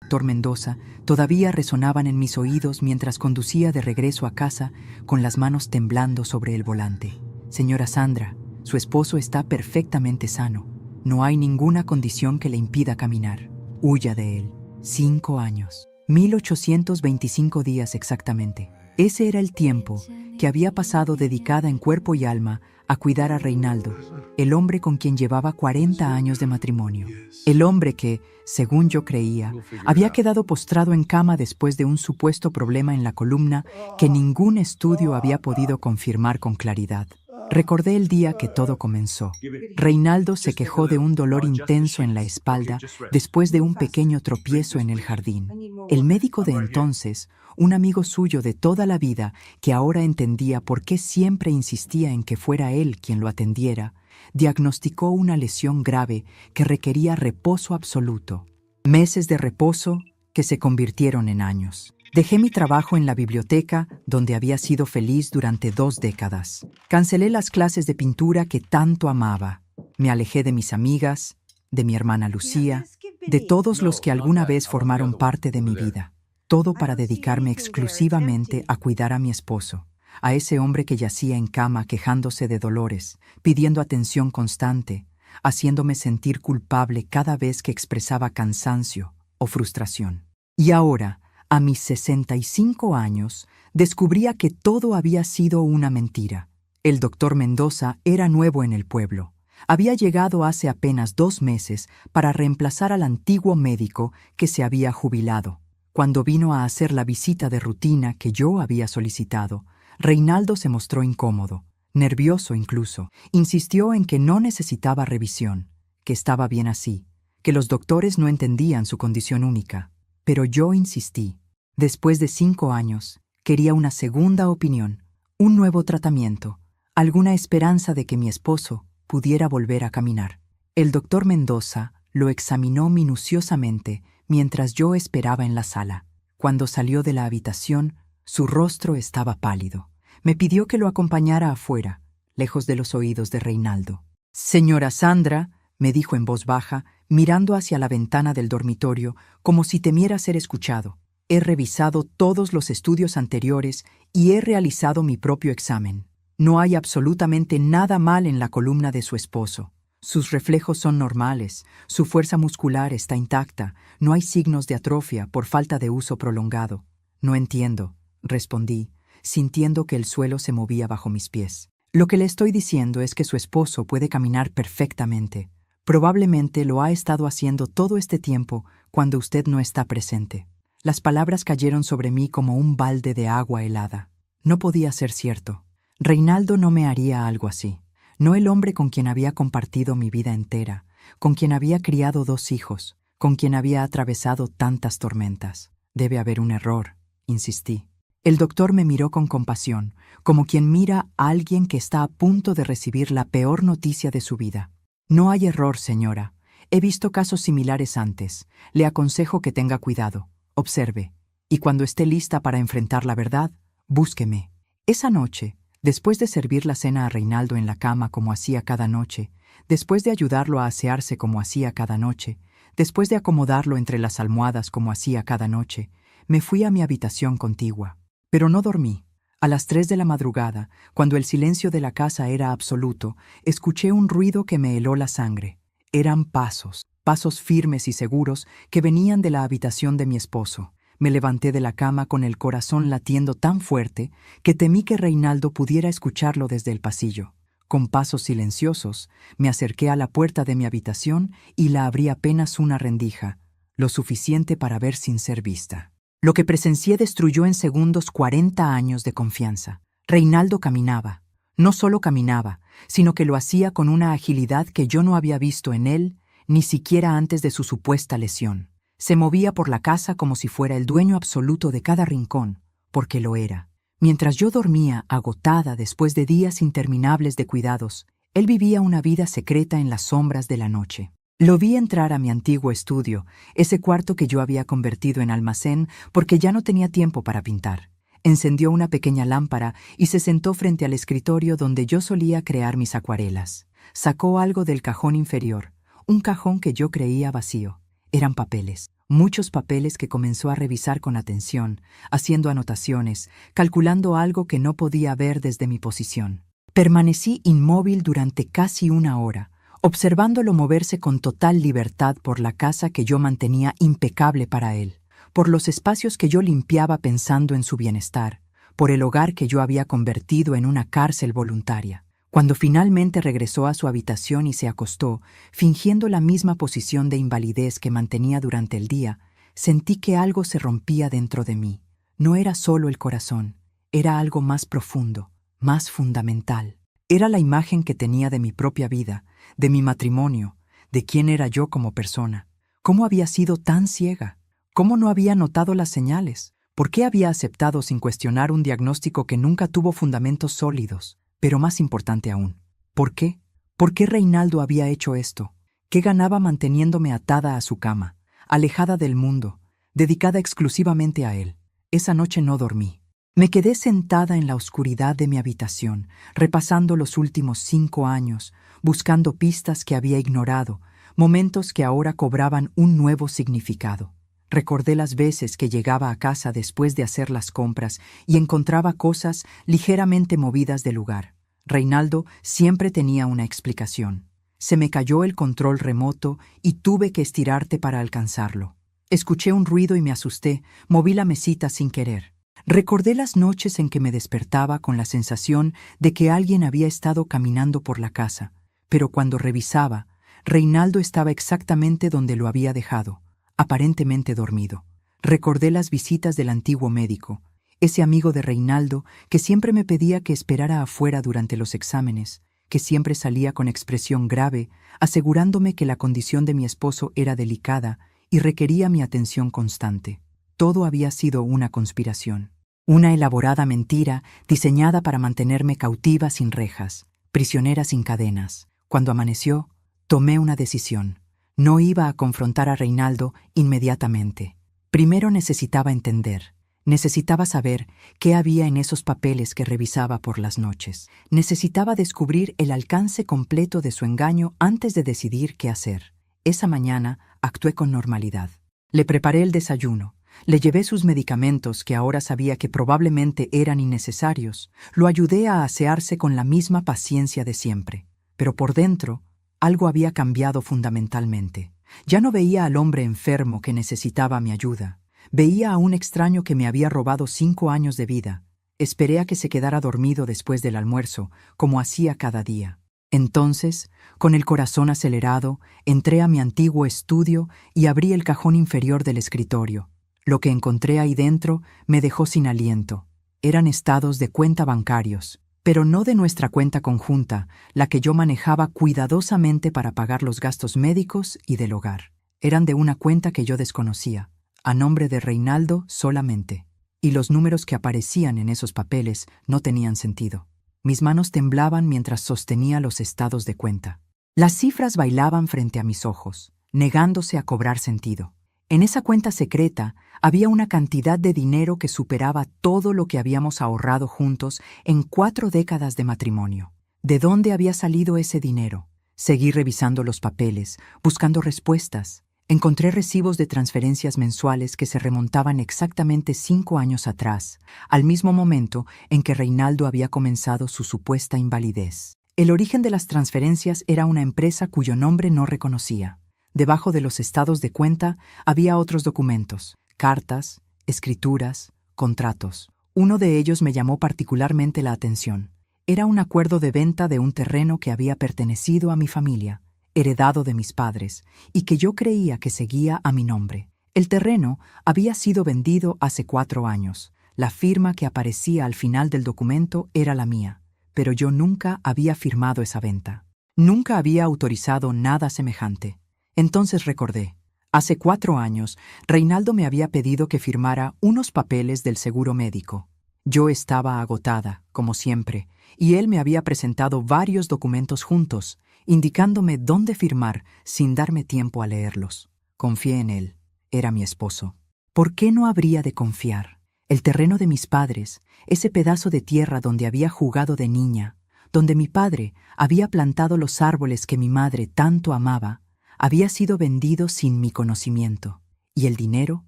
doctor Mendoza todavía resonaban en mis oídos mientras conducía de regreso a casa con las manos temblando sobre el volante. Señora Sandra, su esposo está perfectamente sano. No hay ninguna condición que le impida caminar. Huya de él. 5 años. 1825 días exactamente. Ese era el tiempo que había pasado dedicada en cuerpo y alma a cuidar a Reinaldo, el hombre con quien llevaba 40 años de matrimonio. El hombre que, según yo creía, había quedado postrado en cama después de un supuesto problema en la columna que ningún estudio había podido confirmar con claridad. Recordé el día que todo comenzó. Reinaldo se quejó de un dolor intenso en la espalda después de un pequeño tropiezo en el jardín. El médico de entonces, un amigo suyo de toda la vida que ahora entendía por qué siempre insistía en que fuera él quien lo atendiera, diagnosticó una lesión grave que requería reposo absoluto. Meses de reposo que se convirtieron en años. Dejé mi trabajo en la biblioteca, donde había sido feliz durante 2 décadas. Cancelé las clases de pintura que tanto amaba. Me alejé de mis amigas, de mi hermana Lucía, de todos los que alguna vez formaron parte de mi vida. Todo para dedicarme exclusivamente a cuidar a mi esposo, a ese hombre que yacía en cama quejándose de dolores, pidiendo atención constante, haciéndome sentir culpable cada vez que expresaba cansancio o frustración. Y ahora, a mis 65 años, descubría que todo había sido una mentira. El doctor Mendoza era nuevo en el pueblo. Había llegado hace apenas 2 meses para reemplazar al antiguo médico que se había jubilado. Cuando vino a hacer la visita de rutina que yo había solicitado, Reinaldo se mostró incómodo, nervioso incluso. Insistió en que no necesitaba revisión, que estaba bien así, que los doctores no entendían su condición única. Pero yo insistí. Después de 5 años, quería una segunda opinión, un nuevo tratamiento, alguna esperanza de que mi esposo pudiera volver a caminar. El doctor Mendoza lo examinó minuciosamente mientras yo esperaba en la sala. Cuando salió de la habitación, su rostro estaba pálido. Me pidió que lo acompañara afuera, lejos de los oídos de Reinaldo. «Señora Sandra», me dijo en voz baja, mirando hacia la ventana del dormitorio, como si temiera ser escuchado. «He revisado todos los estudios anteriores y he realizado mi propio examen. No hay absolutamente nada mal en la columna de su esposo. Sus reflejos son normales, su fuerza muscular está intacta, no hay signos de atrofia por falta de uso prolongado». «No entiendo», respondí, sintiendo que el suelo se movía bajo mis pies. «Lo que le estoy diciendo es que su esposo puede caminar perfectamente. Probablemente lo ha estado haciendo todo este tiempo cuando usted no está presente». Las palabras cayeron sobre mí como un balde de agua helada. No podía ser cierto. Reinaldo no me haría algo así. No el hombre con quien había compartido mi vida entera, con quien había criado 2 hijos, con quien había atravesado tantas tormentas. «Debe haber un error», insistí. El doctor me miró con compasión, como quien mira a alguien que está a punto de recibir la peor noticia de su vida. «No hay error, señora. He visto casos similares antes. Le aconsejo que tenga cuidado. Observe. Y cuando esté lista para enfrentar la verdad, búsqueme». Esa noche, después de servir la cena a Reinaldo en la cama como hacía cada noche, después de ayudarlo a asearse como hacía cada noche, después de acomodarlo entre las almohadas como hacía cada noche, me fui a mi habitación contigua. Pero no dormí. A las 3 de la madrugada, cuando el silencio de la casa era absoluto, escuché un ruido que me heló la sangre. Eran pasos firmes y seguros que venían de la habitación de mi esposo. Me levanté de la cama con el corazón latiendo tan fuerte que temí que Reinaldo pudiera escucharlo desde el pasillo. Con pasos silenciosos, me acerqué a la puerta de mi habitación y la abrí apenas una rendija, lo suficiente para ver sin ser vista. Lo que presencié destruyó en segundos 40 años de confianza. Reinaldo caminaba. No solo caminaba, sino que lo hacía con una agilidad que yo no había visto en él, ni siquiera antes de su supuesta lesión. Se movía por la casa como si fuera el dueño absoluto de cada rincón, porque lo era. Mientras yo dormía, agotada después de días interminables de cuidados, él vivía una vida secreta en las sombras de la noche. Lo vi entrar a mi antiguo estudio, ese cuarto que yo había convertido en almacén porque ya no tenía tiempo para pintar. Encendió una pequeña lámpara y se sentó frente al escritorio donde yo solía crear mis acuarelas. Sacó algo del cajón inferior, un cajón que yo creía vacío. Eran papeles. muchos papeles que comenzó a revisar con atención, haciendo anotaciones, calculando algo que no podía ver desde mi posición. Permanecí inmóvil durante casi una hora, observándolo moverse con total libertad por la casa que yo mantenía impecable para él, por los espacios que yo limpiaba pensando en su bienestar, por el hogar que yo había convertido en una cárcel voluntaria. Cuando finalmente regresó a su habitación y se acostó, fingiendo la misma posición de invalidez que mantenía durante el día, sentí que algo se rompía dentro de mí. No era solo el corazón, era algo más profundo, más fundamental. Era la imagen que tenía de mi propia vida, de mi matrimonio, de quién era yo como persona. ¿Cómo había sido tan ciega? ¿Cómo no había notado las señales? ¿Por qué había aceptado sin cuestionar un diagnóstico que nunca tuvo fundamentos sólidos? Pero más importante aún, ¿por qué? ¿Por qué Reinaldo había hecho esto? ¿Qué ganaba manteniéndome atada a su cama, alejada del mundo, dedicada exclusivamente a él? Esa noche no dormí. Me quedé sentada en la oscuridad de mi habitación, repasando los últimos 5 años, buscando pistas que había ignorado, momentos que ahora cobraban un nuevo significado. Recordé las veces que llegaba a casa después de hacer las compras y encontraba cosas ligeramente movidas de lugar. Reinaldo siempre tenía una explicación. Se me cayó el control remoto y tuve que estirarte para alcanzarlo. Escuché un ruido y me asusté, moví la mesita sin querer. Recordé las noches en que me despertaba con la sensación de que alguien había estado caminando por la casa, pero cuando revisaba, Reinaldo estaba exactamente donde lo había dejado, aparentemente dormido. Recordé las visitas del antiguo médico, ese amigo de Reinaldo que siempre me pedía que esperara afuera durante los exámenes, que siempre salía con expresión grave, asegurándome que la condición de mi esposo era delicada y requería mi atención constante. Todo había sido una conspiración, una elaborada mentira diseñada para mantenerme cautiva sin rejas, prisionera sin cadenas. Cuando amaneció, tomé una decisión. No iba a confrontar a Reinaldo inmediatamente. Primero necesitaba entender. Necesitaba saber qué había en esos papeles que revisaba por las noches. Necesitaba descubrir el alcance completo de su engaño antes de decidir qué hacer. Esa mañana actué con normalidad. Le preparé el desayuno. Le llevé sus medicamentos que ahora sabía que probablemente eran innecesarios. Lo ayudé a asearse con la misma paciencia de siempre. Pero por dentro, algo había cambiado fundamentalmente. Ya no veía al hombre enfermo que necesitaba mi ayuda. Veía a un extraño que me había robado 5 años de vida. Esperé a que se quedara dormido después del almuerzo, como hacía cada día. Entonces, con el corazón acelerado, entré a mi antiguo estudio y abrí el cajón inferior del escritorio. Lo que encontré ahí dentro me dejó sin aliento. Eran estados de cuenta bancarios, pero no de nuestra cuenta conjunta, la que yo manejaba cuidadosamente para pagar los gastos médicos y del hogar. Eran de una cuenta que yo desconocía, a nombre de Reinaldo solamente, y los números que aparecían en esos papeles no tenían sentido. Mis manos temblaban mientras sostenía los estados de cuenta. Las cifras bailaban frente a mis ojos, negándose a cobrar sentido. En esa cuenta secreta había una cantidad de dinero que superaba todo lo que habíamos ahorrado juntos en 4 décadas de matrimonio. ¿De dónde había salido ese dinero? Seguí revisando los papeles, buscando respuestas. Encontré recibos de transferencias mensuales que se remontaban exactamente 5 años atrás, al mismo momento en que Reinaldo había comenzado su supuesta invalidez. El origen de las transferencias era una empresa cuyo nombre no reconocía. Debajo de los estados de cuenta había otros documentos, cartas, escrituras, contratos. Uno de ellos me llamó particularmente la atención. Era un acuerdo de venta de un terreno que había pertenecido a mi familia, heredado de mis padres, y que yo creía que seguía a mi nombre. El terreno había sido vendido hace 4 años. La firma que aparecía al final del documento era la mía, pero yo nunca había firmado esa venta. Nunca había autorizado nada semejante. Entonces recordé. Hace 4 años, Reinaldo me había pedido que firmara unos papeles del seguro médico. Yo estaba agotada, como siempre, y él me había presentado varios documentos juntos, indicándome dónde firmar sin darme tiempo a leerlos. Confié en él. Era mi esposo. ¿Por qué no habría de confiar? El terreno de mis padres, ese pedazo de tierra donde había jugado de niña, donde mi padre había plantado los árboles que mi madre tanto amaba, había sido vendido sin mi conocimiento. Y el dinero,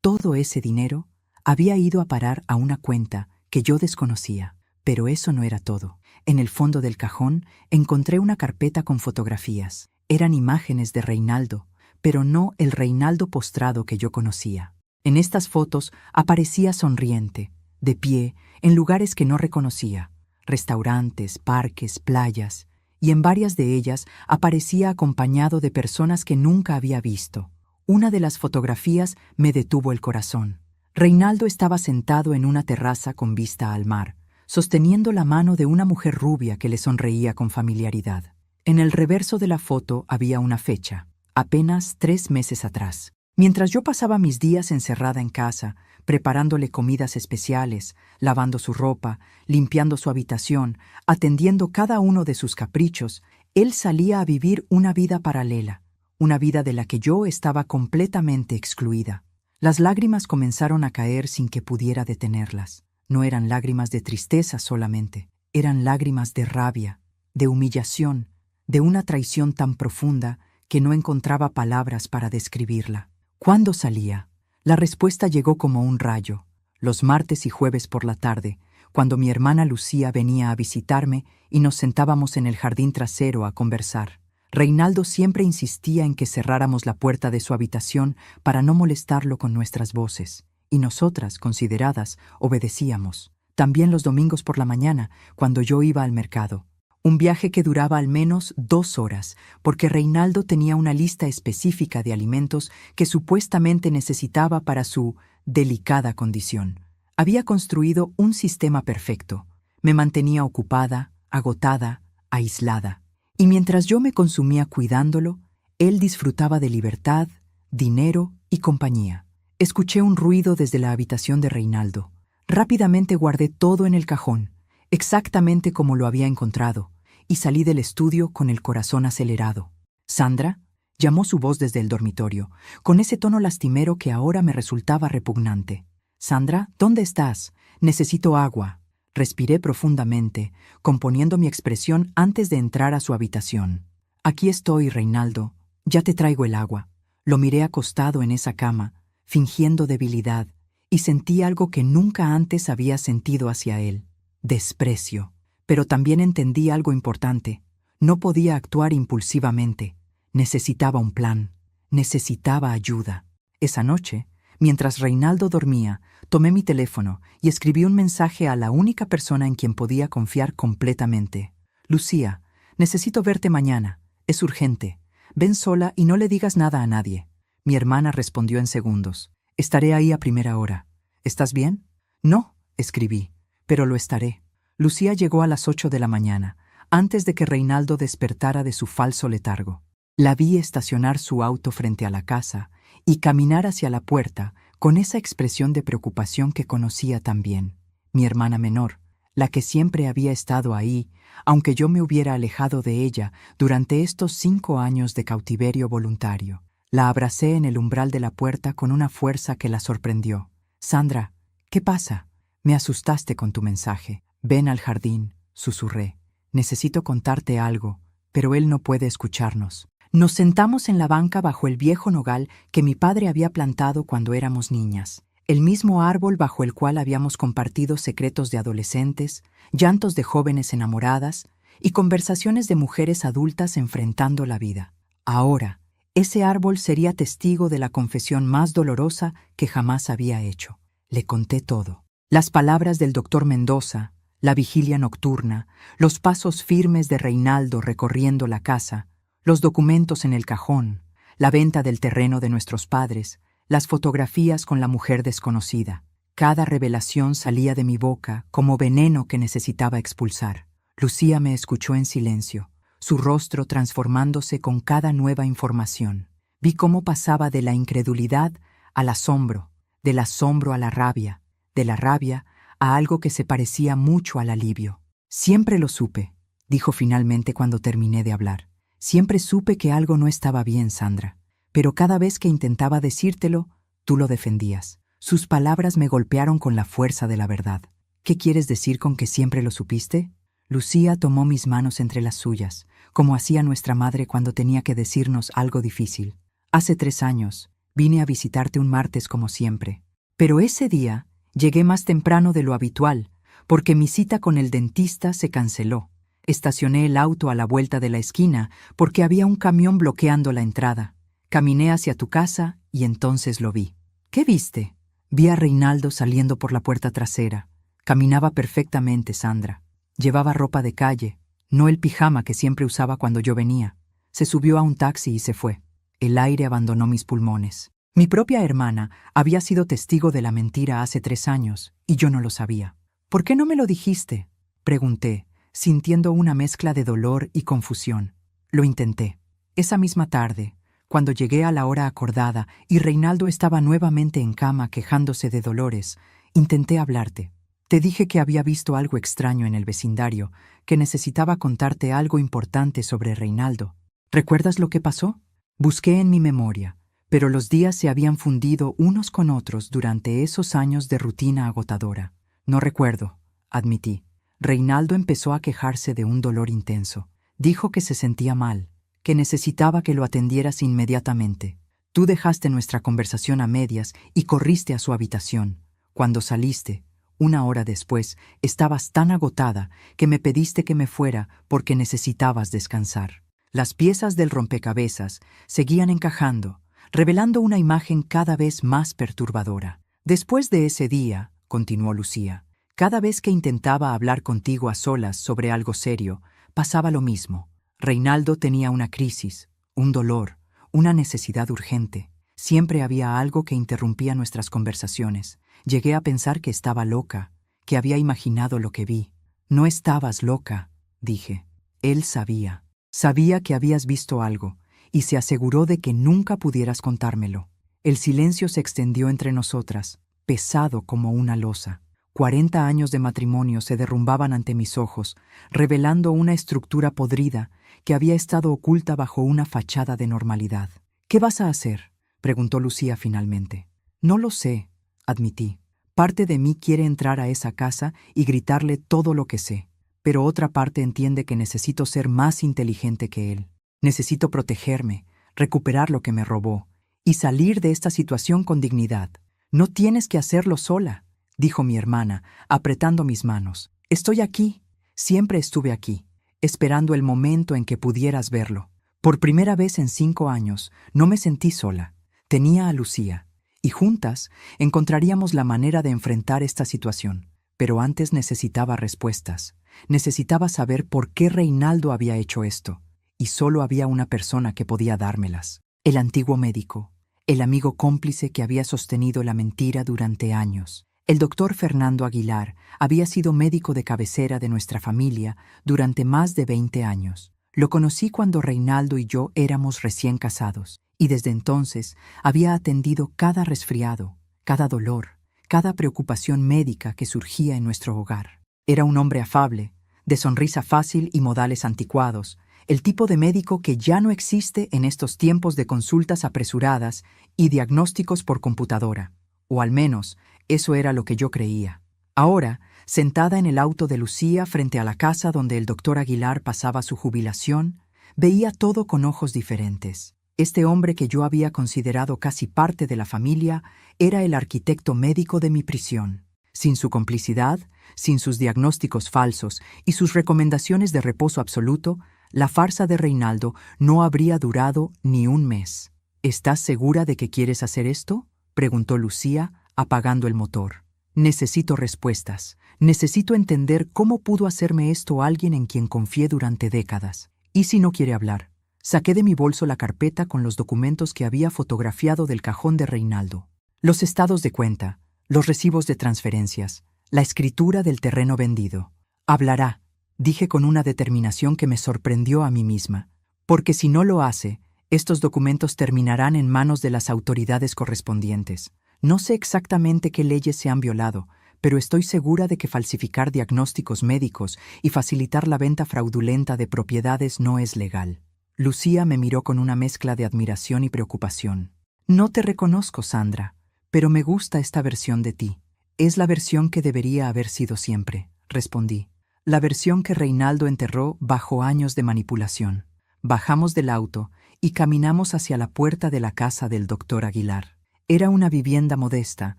todo ese dinero, había ido a parar a una cuenta que yo desconocía. Pero eso no era todo. En el fondo del cajón encontré una carpeta con fotografías. Eran imágenes de Reinaldo, pero no el Reinaldo postrado que yo conocía. En estas fotos aparecía sonriente, de pie, en lugares que no reconocía, restaurantes, parques, playas, y en varias de ellas aparecía acompañado de personas que nunca había visto. Una de las fotografías me detuvo el corazón. Reinaldo estaba sentado en una terraza con vista al mar, sosteniendo la mano de una mujer rubia que le sonreía con familiaridad. En el reverso de la foto había una fecha, apenas 3 meses atrás. Mientras yo pasaba mis días encerrada en casa, preparándole comidas especiales, lavando su ropa, limpiando su habitación, atendiendo cada uno de sus caprichos, él salía a vivir una vida paralela, una vida de la que yo estaba completamente excluida. Las lágrimas comenzaron a caer sin que pudiera detenerlas. No eran lágrimas de tristeza solamente, eran lágrimas de rabia, de humillación, de una traición tan profunda que no encontraba palabras para describirla. ¿Cuándo salía? La respuesta llegó como un rayo. Los martes y jueves por la tarde, cuando mi hermana Lucía venía a visitarme y nos sentábamos en el jardín trasero a conversar. Reinaldo siempre insistía en que cerráramos la puerta de su habitación para no molestarlo con nuestras voces. Y nosotras, consideradas, obedecíamos. También los domingos por la mañana, cuando yo iba al mercado. Un viaje que duraba al menos 2 horas, porque Reinaldo tenía una lista específica de alimentos que supuestamente necesitaba para su delicada condición. Había construido un sistema perfecto. Me mantenía ocupada, agotada, aislada. Y mientras yo me consumía cuidándolo, él disfrutaba de libertad, dinero y compañía. Escuché un ruido desde la habitación de Reinaldo. Rápidamente guardé todo en el cajón, exactamente como lo había encontrado, y salí del estudio con el corazón acelerado. «¿Sandra?», llamó su voz desde el dormitorio, con ese tono lastimero que ahora me resultaba repugnante. «Sandra, ¿dónde estás? Necesito agua». Respiré profundamente, componiendo mi expresión antes de entrar a su habitación. «Aquí estoy, Reinaldo. Ya te traigo el agua». Lo miré acostado en esa cama, fingiendo debilidad, y sentí algo que nunca antes había sentido hacia él: desprecio. Pero también entendí algo importante. No podía actuar impulsivamente. Necesitaba un plan. Necesitaba ayuda. Esa noche, mientras Reinaldo dormía, tomé mi teléfono y escribí un mensaje a la única persona en quien podía confiar completamente. «Lucía, necesito verte mañana. Es urgente. Ven sola y no le digas nada a nadie». Mi hermana respondió en segundos: «Estaré ahí a primera hora. ¿Estás bien?». «No», escribí, «pero lo estaré». Lucía llegó a las 8 de la mañana, antes de que Reinaldo despertara de su falso letargo. La vi estacionar su auto frente a la casa y caminar hacia la puerta con esa expresión de preocupación que conocía tan bien. Mi hermana menor, la que siempre había estado ahí, aunque yo me hubiera alejado de ella durante estos 5 años de cautiverio voluntario. La abracé en el umbral de la puerta con una fuerza que la sorprendió. «Sandra, ¿qué pasa? Me asustaste con tu mensaje». «Ven al jardín», susurré. «Necesito contarte algo, pero él no puede escucharnos». Nos sentamos en la banca bajo el viejo nogal que mi padre había plantado cuando éramos niñas. El mismo árbol bajo el cual habíamos compartido secretos de adolescentes, llantos de jóvenes enamoradas y conversaciones de mujeres adultas enfrentando la vida. Ahora, ese árbol sería testigo de la confesión más dolorosa que jamás había hecho. Le conté todo. Las palabras del doctor Mendoza, la vigilia nocturna, los pasos firmes de Reinaldo recorriendo la casa, los documentos en el cajón, la venta del terreno de nuestros padres, las fotografías con la mujer desconocida. Cada revelación salía de mi boca como veneno que necesitaba expulsar. Lucía me escuchó en silencio, su rostro transformándose con cada nueva información. Vi cómo pasaba de la incredulidad al asombro, del asombro a la rabia, de la rabia a algo que se parecía mucho al alivio. «Siempre lo supe», dijo finalmente cuando terminé de hablar. «Siempre supe que algo no estaba bien, Sandra. Pero cada vez que intentaba decírtelo, tú lo defendías». Sus palabras me golpearon con la fuerza de la verdad. «¿Qué quieres decir con que siempre lo supiste?». Lucía tomó mis manos entre las suyas, como hacía nuestra madre cuando tenía que decirnos algo difícil. «Hace 3 años, Vine a visitarte un martes como siempre. Pero ese día llegué más temprano de lo habitual, porque mi cita con el dentista se canceló. Estacioné el auto a la vuelta de la esquina porque había un camión bloqueando la entrada. Caminé hacia tu casa y entonces lo vi. ¿Qué viste? Vi a Reinaldo saliendo por la puerta trasera. Caminaba perfectamente, Sandra. Llevaba ropa de calle, no el pijama que siempre usaba cuando yo venía. Se subió a un taxi y se fue. El aire abandonó mis pulmones. Mi propia hermana había sido testigo de la mentira hace 3 años, y yo no lo sabía. ¿Por qué no me lo dijiste?, pregunté, sintiendo una mezcla de dolor y confusión. Lo intenté. Esa misma tarde, cuando llegué a la hora acordada y Reinaldo estaba nuevamente en cama quejándose de dolores, intenté hablarte. Te dije que había visto algo extraño en el vecindario, que necesitaba contarte algo importante sobre Reinaldo. ¿Recuerdas lo que pasó? Busqué en mi memoria, pero los días se habían fundido unos con otros durante esos años de rutina agotadora. No recuerdo, admití. Reinaldo empezó a quejarse de un dolor intenso. Dijo que se sentía mal, que necesitaba que lo atendieras inmediatamente. Tú dejaste nuestra conversación a medias y corriste a su habitación. Cuando saliste, 1 hora después, estabas tan agotada que me pediste que me fuera porque necesitabas descansar. Las piezas del rompecabezas seguían encajando, revelando una imagen cada vez más perturbadora. Después de ese día, continuó Lucía, cada vez que intentaba hablar contigo a solas sobre algo serio, pasaba lo mismo. Reinaldo tenía una crisis, un dolor, una necesidad urgente. Siempre había algo que interrumpía nuestras conversaciones. Llegué a pensar que estaba loca, que había imaginado lo que vi. No estabas loca, dije. Él sabía. Sabía que habías visto algo, y se aseguró de que nunca pudieras contármelo. El silencio se extendió entre nosotras, pesado como una losa. 40 años de matrimonio se derrumbaban ante mis ojos, revelando una estructura podrida que había estado oculta bajo una fachada de normalidad. ¿Qué vas a hacer?, preguntó Lucía finalmente. No lo sé, admití. Parte de mí quiere entrar a esa casa y gritarle todo lo que sé, pero otra parte entiende que necesito ser más inteligente que él. Necesito protegerme, recuperar lo que me robó y salir de esta situación con dignidad. No tienes que hacerlo sola, dijo mi hermana, apretando mis manos. Estoy aquí, siempre estuve aquí, esperando el momento en que pudieras verlo. Por primera vez en 5 años, no me sentí sola. Tenía a Lucía, y juntas encontraríamos la manera de enfrentar esta situación. Pero antes necesitaba respuestas. Necesitaba saber por qué Reinaldo había hecho esto, y solo había una persona que podía dármelas. El antiguo médico, el amigo cómplice que había sostenido la mentira durante años. El doctor Fernando Aguilar había sido médico de cabecera de nuestra familia durante más de 20 años. Lo conocí cuando Reinaldo y yo éramos recién casados, y desde entonces había atendido cada resfriado, cada dolor, cada preocupación médica que surgía en nuestro hogar. Era un hombre afable, de sonrisa fácil y modales anticuados, el tipo de médico que ya no existe en estos tiempos de consultas apresuradas y diagnósticos por computadora, o al menos eso era lo que yo creía. Ahora, sentada en el auto de Lucía frente a la casa donde el doctor Aguilar pasaba su jubilación, veía todo con ojos diferentes. Este hombre que yo había considerado casi parte de la familia era el arquitecto médico de mi prisión. Sin su complicidad, sin sus diagnósticos falsos y sus recomendaciones de reposo absoluto, la farsa de Reinaldo no habría durado ni un mes. ¿Estás segura de que quieres hacer esto?, preguntó Lucía, apagando el motor. Necesito respuestas. Necesito entender cómo pudo hacerme esto alguien en quien confié durante décadas. ¿Y si no quiere hablar? Saqué de mi bolso la carpeta con los documentos que había fotografiado del cajón de Reinaldo. Los estados de cuenta, los recibos de transferencias, la escritura del terreno vendido. Hablará, dije con una determinación que me sorprendió a mí misma. Porque si no lo hace, estos documentos terminarán en manos de las autoridades correspondientes. No sé exactamente qué leyes se han violado, pero estoy segura de que falsificar diagnósticos médicos y facilitar la venta fraudulenta de propiedades no es legal. Lucía me miró con una mezcla de admiración y preocupación. No te reconozco, Sandra, pero me gusta esta versión de ti. Es la versión que debería haber sido siempre, respondí. La versión que Reinaldo enterró bajo años de manipulación. Bajamos del auto y caminamos hacia la puerta de la casa del doctor Aguilar. Era una vivienda modesta,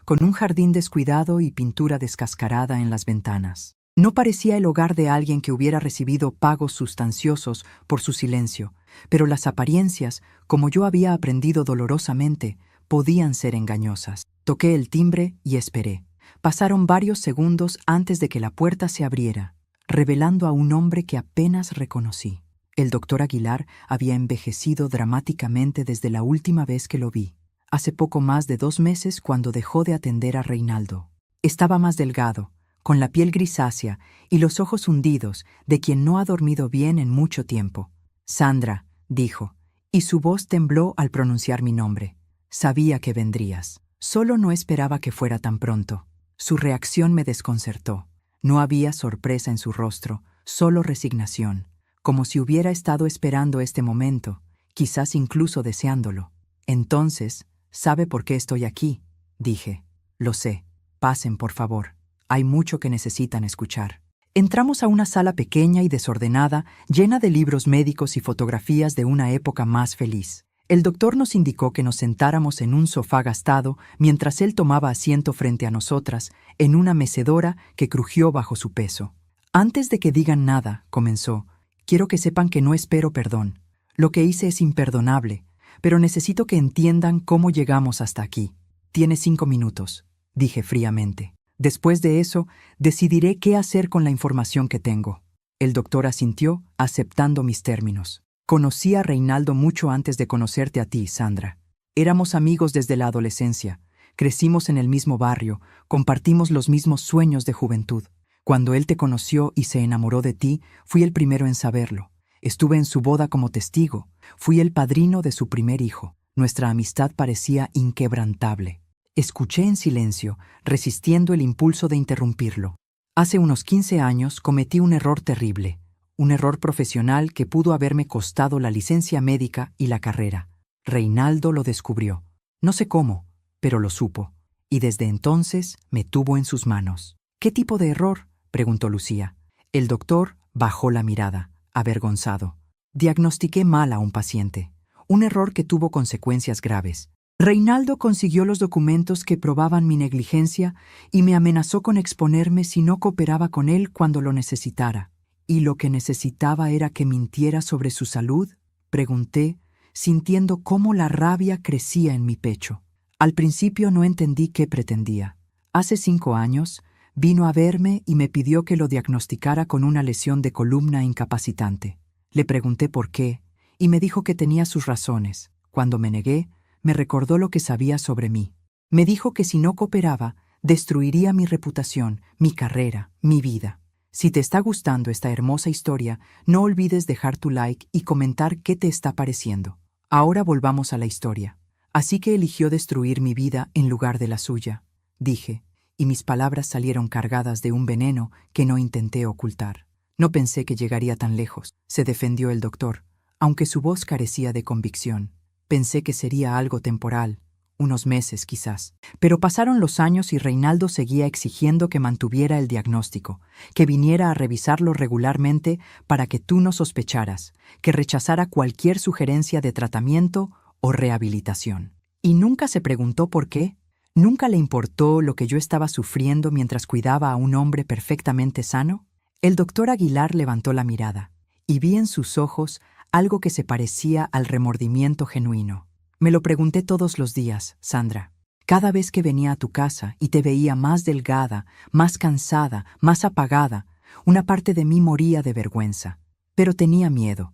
con un jardín descuidado y pintura descascarada en las ventanas. No parecía el hogar de alguien que hubiera recibido pagos sustanciosos por su silencio, pero las apariencias, como yo había aprendido dolorosamente, podían ser engañosas. Toqué el timbre y esperé. Pasaron varios segundos antes de que la puerta se abriera, revelando a un hombre que apenas reconocí. El doctor Aguilar había envejecido dramáticamente desde la última vez que lo vi, hace poco más de 2 meses cuando dejó de atender a Reinaldo. Estaba más delgado, con la piel grisácea y los ojos hundidos, de quien no ha dormido bien en mucho tiempo. «Sandra», dijo, y su voz tembló al pronunciar mi nombre. «Sabía que vendrías. Solo no esperaba que fuera tan pronto». Su reacción me desconcertó. No había sorpresa en su rostro, solo resignación, como si hubiera estado esperando este momento, quizás incluso deseándolo. «Entonces, ¿sabe por qué estoy aquí?», dije. «Lo sé. Pasen, por favor. Hay mucho que necesitan escuchar». Entramos a una sala pequeña y desordenada, llena de libros médicos y fotografías de una época más feliz. El doctor nos indicó que nos sentáramos en un sofá gastado mientras él tomaba asiento frente a nosotras, en una mecedora que crujió bajo su peso. «Antes de que digan nada», comenzó, «quiero que sepan que no espero perdón. Lo que hice es imperdonable, pero necesito que entiendan cómo llegamos hasta aquí. Tiene 5 minutos», dije fríamente. «Después de eso, decidiré qué hacer con la información que tengo». El doctor asintió, aceptando mis términos. «Conocí a Reinaldo mucho antes de conocerte a ti, Sandra. Éramos amigos desde la adolescencia, crecimos en el mismo barrio, compartimos los mismos sueños de juventud. Cuando él te conoció y se enamoró de ti, fui el primero en saberlo. Estuve en su boda como testigo, fui el padrino de su primer hijo. Nuestra amistad parecía inquebrantable». Escuché en silencio, resistiendo el impulso de interrumpirlo. «Hace unos 15 años cometí un error terrible, un error profesional que pudo haberme costado la licencia médica y la carrera. Reinaldo lo descubrió. No sé cómo, pero lo supo, y desde entonces me tuvo en sus manos». «¿Qué tipo de error?», preguntó Lucía. El doctor bajó la mirada, avergonzado. «Diagnostiqué mal a un paciente, un error que tuvo consecuencias graves. Reinaldo consiguió los documentos que probaban mi negligencia y me amenazó con exponerme si no cooperaba con él cuando lo necesitara». «¿Y lo que necesitaba era que mintiera sobre su salud?», pregunté, sintiendo cómo la rabia crecía en mi pecho. Al principio no entendí qué pretendía. Hace 5 años, vino a verme y me pidió que lo diagnosticara con una lesión de columna incapacitante. Le pregunté por qué, y me dijo que tenía sus razones. Cuando me negué, me recordó lo que sabía sobre mí. Me dijo que si no cooperaba, destruiría mi reputación, mi carrera, mi vida. Si te está gustando esta hermosa historia, no olvides dejar tu like y comentar qué te está pareciendo. Ahora volvamos a la historia. «Así que eligió destruir mi vida en lugar de la suya», dije, y mis palabras salieron cargadas de un veneno que no intenté ocultar. «No pensé que llegaría tan lejos», se defendió el doctor, aunque su voz carecía de convicción. «Pensé que sería algo temporal, unos meses quizás. Pero pasaron los años y Reinaldo seguía exigiendo que mantuviera el diagnóstico, que viniera a revisarlo regularmente para que tú no sospecharas, que rechazara cualquier sugerencia de tratamiento o rehabilitación. Y nunca se preguntó por qué. ¿Nunca le importó lo que yo estaba sufriendo mientras cuidaba a un hombre perfectamente sano?». El doctor Aguilar levantó la mirada, y vi en sus ojos algo que se parecía al remordimiento genuino. «Me lo pregunté todos los días, Sandra. Cada vez que venía a tu casa y te veía más delgada, más cansada, más apagada, una parte de mí moría de vergüenza. Pero tenía miedo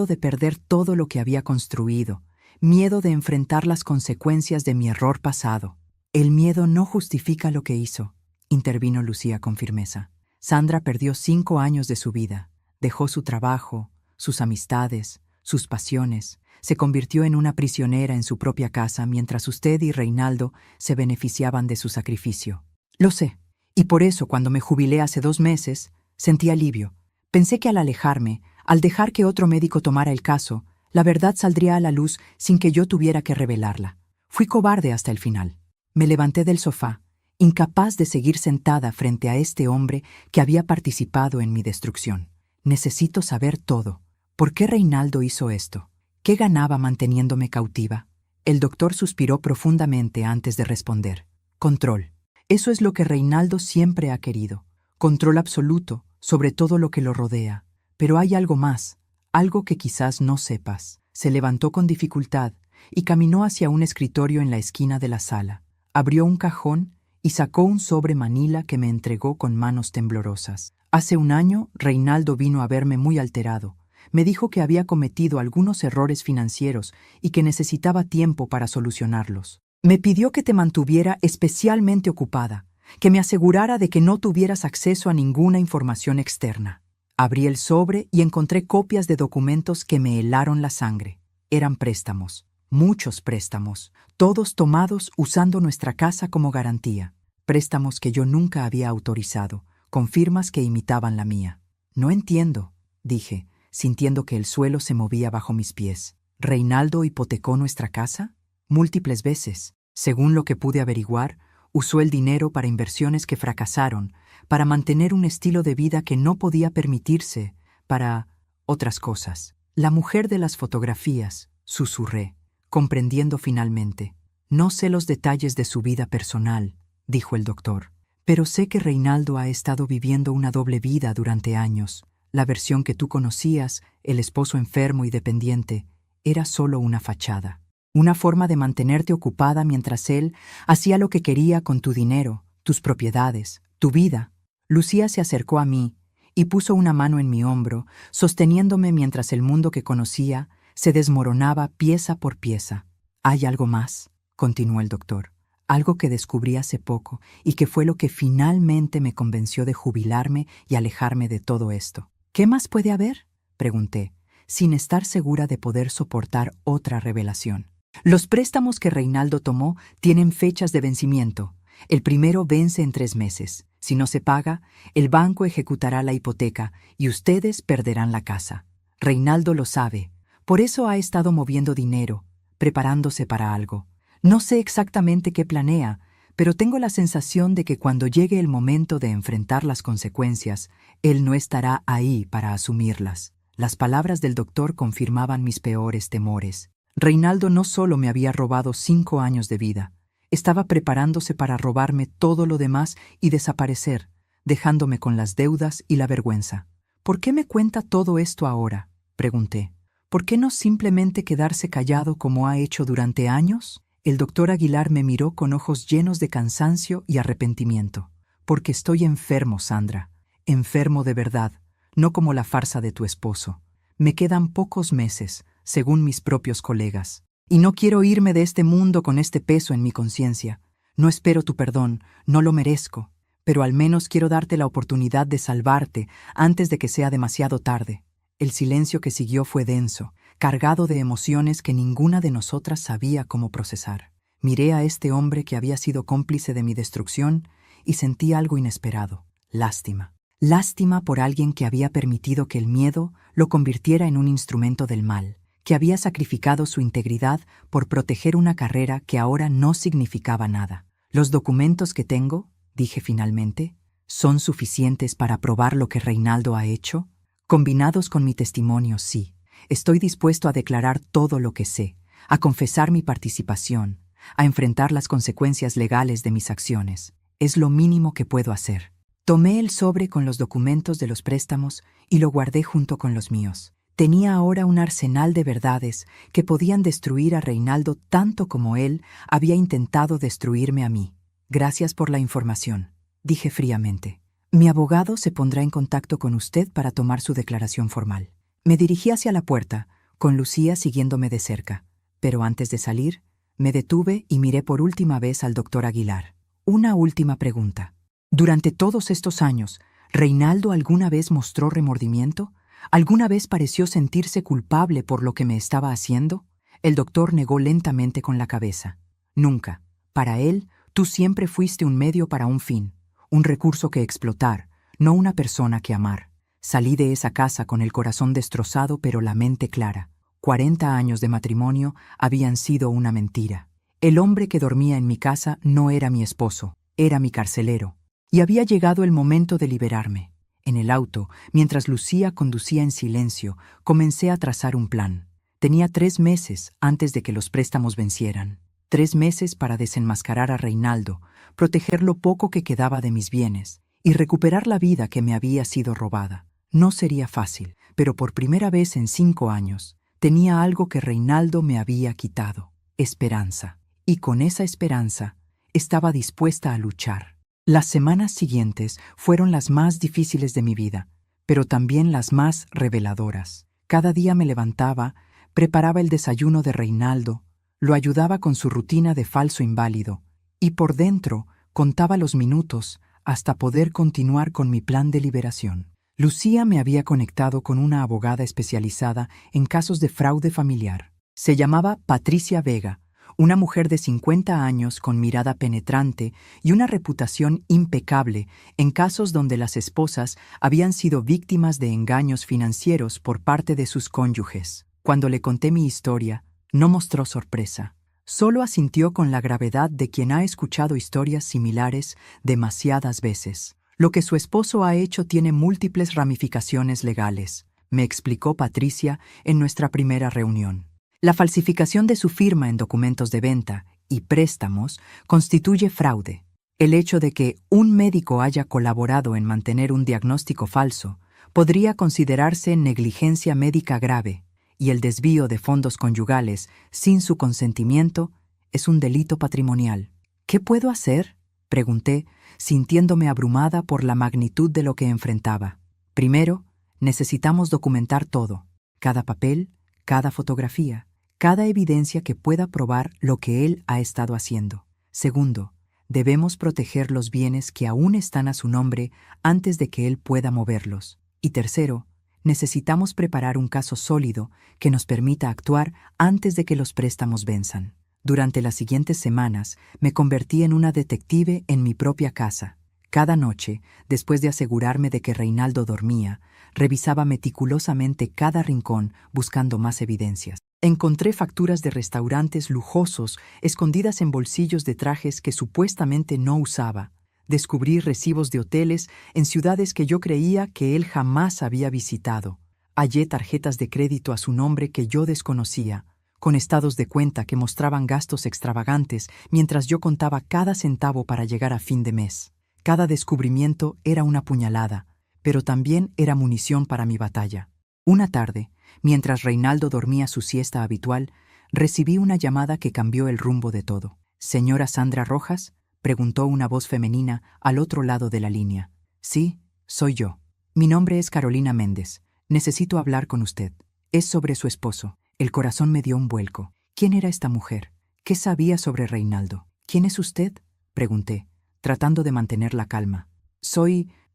de perder todo lo que había construido, miedo de enfrentar las consecuencias de mi error pasado». «El miedo no justifica lo que hizo», intervino Lucía con firmeza. «Sandra perdió 5 años de su vida, dejó su trabajo, sus amistades, sus pasiones, se convirtió en una prisionera en su propia casa mientras usted y Reinaldo se beneficiaban de su sacrificio. Lo sé, y por eso cuando me jubilé hace 2 meses, sentí alivio. Pensé que al alejarme, al dejar que otro médico tomara el caso, la verdad saldría a la luz sin que yo tuviera que revelarla. Fui cobarde hasta el final. Me levanté del sofá, incapaz de seguir sentada frente a este hombre que había participado en mi destrucción. Necesito saber todo. ¿Por qué Reinaldo hizo esto? ¿Qué ganaba manteniéndome cautiva? El doctor suspiró profundamente antes de responder. Control. Eso es lo que Reinaldo siempre ha querido. Control absoluto sobre todo lo que lo rodea. Pero hay algo más, algo que quizás no sepas. Se levantó con dificultad y caminó hacia un escritorio en la esquina de la sala. Abrió un cajón y sacó un sobre manila que me entregó con manos temblorosas. Hace un año, Reinaldo vino a verme muy alterado. Me dijo que había cometido algunos errores financieros y que necesitaba tiempo para solucionarlos. Me pidió que te mantuviera especialmente ocupada, que me asegurara de que no tuvieras acceso a ninguna información externa. Abrí el sobre y encontré copias de documentos que me helaron la sangre. Eran préstamos, muchos préstamos, todos tomados usando nuestra casa como garantía. Préstamos que yo nunca había autorizado, con firmas que imitaban la mía. No entiendo, dije, sintiendo que el suelo se movía bajo mis pies. ¿Reinaldo hipotecó nuestra casa? Múltiples veces. Según lo que pude averiguar, usó el dinero para inversiones que fracasaron, para mantener un estilo de vida que no podía permitirse, para otras cosas. La mujer de las fotografías, susurré, comprendiendo finalmente. No sé los detalles de su vida personal, dijo el doctor, pero sé que Reinaldo ha estado viviendo una doble vida durante años. La versión que tú conocías, el esposo enfermo y dependiente, era solo una fachada. Una forma de mantenerte ocupada mientras él hacía lo que quería con tu dinero, tus propiedades, tu vida. Lucía se acercó a mí y puso una mano en mi hombro, sosteniéndome mientras el mundo que conocía se desmoronaba pieza por pieza. «Hay algo más», continuó el doctor, «algo que descubrí hace poco y que fue lo que finalmente me convenció de jubilarme y alejarme de todo esto». «¿Qué más puede haber?», pregunté, sin estar segura de poder soportar otra revelación. Los préstamos que Reinaldo tomó tienen fechas de vencimiento. El primero vence en 3 meses. Si no se paga, el banco ejecutará la hipoteca y ustedes perderán la casa. Reinaldo lo sabe. Por eso ha estado moviendo dinero, preparándose para algo. No sé exactamente qué planea, pero tengo la sensación de que cuando llegue el momento de enfrentar las consecuencias, él no estará ahí para asumirlas. Las palabras del doctor confirmaban mis peores temores. Reinaldo no solo me había robado 5 años de vida, estaba preparándose para robarme todo lo demás y desaparecer, dejándome con las deudas y la vergüenza. «¿Por qué me cuenta todo esto ahora?», pregunté. «¿Por qué no simplemente quedarse callado como ha hecho durante años?». El doctor Aguilar me miró con ojos llenos de cansancio y arrepentimiento. «Porque estoy enfermo, Sandra. Enfermo de verdad, no como la farsa de tu esposo. Me quedan pocos meses, según mis propios colegas. Y no quiero irme de este mundo con este peso en mi conciencia. No espero tu perdón, no lo merezco, pero al menos quiero darte la oportunidad de salvarte antes de que sea demasiado tarde». El silencio que siguió fue denso, cargado de emociones que ninguna de nosotras sabía cómo procesar. Miré a este hombre que había sido cómplice de mi destrucción y sentí algo inesperado, lástima. Lástima por alguien que había permitido que el miedo lo convirtiera en un instrumento del mal, que había sacrificado su integridad por proteger una carrera que ahora no significaba nada. «Los documentos que tengo», dije finalmente, «son suficientes para probar lo que Reinaldo ha hecho. Combinados con mi testimonio, sí. Estoy dispuesto a declarar todo lo que sé, a confesar mi participación, a enfrentar las consecuencias legales de mis acciones. Es lo mínimo que puedo hacer». Tomé el sobre con los documentos de los préstamos y lo guardé junto con los míos. Tenía ahora un arsenal de verdades que podían destruir a Reinaldo tanto como él había intentado destruirme a mí. «Gracias por la información», dije fríamente. «Mi abogado se pondrá en contacto con usted para tomar su declaración formal». Me dirigí hacia la puerta, con Lucía siguiéndome de cerca. Pero antes de salir, me detuve y miré por última vez al doctor Aguilar. Una última pregunta. Durante todos estos años, ¿Reinaldo alguna vez mostró remordimiento? ¿Alguna vez pareció sentirse culpable por lo que me estaba haciendo? El doctor negó lentamente con la cabeza. «Nunca. Para él, tú siempre fuiste un medio para un fin, un recurso que explotar, no una persona que amar. Salí de esa casa con el corazón destrozado pero la mente clara. 40 años de matrimonio habían sido una mentira. El hombre que dormía en mi casa no era mi esposo, era mi carcelero. Y había llegado el momento de liberarme. En el auto, mientras Lucía conducía en silencio, comencé a trazar un plan. Tenía 3 meses antes de que los préstamos vencieran. 3 meses para desenmascarar a Reinaldo, proteger lo poco que quedaba de mis bienes y recuperar la vida que me había sido robada. No sería fácil, pero por primera vez en 5 años, tenía algo que Reinaldo me había quitado: esperanza. Y con esa esperanza, estaba dispuesta a luchar. Las semanas siguientes fueron las más difíciles de mi vida, pero también las más reveladoras. Cada día me levantaba, preparaba el desayuno de Reinaldo, lo ayudaba con su rutina de falso inválido, y por dentro contaba los minutos hasta poder continuar con mi plan de liberación. Lucía me había conectado con una abogada especializada en casos de fraude familiar. Se llamaba Patricia Vega, una mujer de 50 años con mirada penetrante y una reputación impecable en casos donde las esposas habían sido víctimas de engaños financieros por parte de sus cónyuges. Cuando le conté mi historia, no mostró sorpresa. Solo asintió con la gravedad de quien ha escuchado historias similares demasiadas veces. Lo que su esposo ha hecho tiene múltiples ramificaciones legales, me explicó Patricia en nuestra primera reunión. La falsificación de su firma en documentos de venta y préstamos constituye fraude. El hecho de que un médico haya colaborado en mantener un diagnóstico falso podría considerarse negligencia médica grave, y el desvío de fondos conyugales sin su consentimiento es un delito patrimonial. ¿Qué puedo hacer?, pregunté, sintiéndome abrumada por la magnitud de lo que enfrentaba. Primero, necesitamos documentar todo: cada papel, cada fotografía, cada evidencia que pueda probar lo que él ha estado haciendo. Segundo, debemos proteger los bienes que aún están a su nombre antes de que él pueda moverlos. Y tercero, necesitamos preparar un caso sólido que nos permita actuar antes de que los préstamos venzan. Durante las siguientes semanas, me convertí en una detective en mi propia casa. Cada noche, después de asegurarme de que Reinaldo dormía, revisaba meticulosamente cada rincón buscando más evidencias. Encontré facturas de restaurantes lujosos escondidas en bolsillos de trajes que supuestamente no usaba. Descubrí recibos de hoteles en ciudades que yo creía que él jamás había visitado. Hallé tarjetas de crédito a su nombre que yo desconocía, con estados de cuenta que mostraban gastos extravagantes mientras yo contaba cada centavo para llegar a fin de mes. Cada descubrimiento era una puñalada, pero también era munición para mi batalla. Una tarde, mientras Reinaldo dormía su siesta habitual, recibí una llamada que cambió el rumbo de todo. «¿Señora Sandra Rojas?», preguntó una voz femenina al otro lado de la línea. «Sí, soy yo. Mi nombre es Carolina Méndez. Necesito hablar con usted. Es sobre su esposo». El corazón me dio un vuelco. ¿Quién era esta mujer? ¿Qué sabía sobre Reinaldo? «¿Quién es usted?», pregunté, tratando de mantener la calma.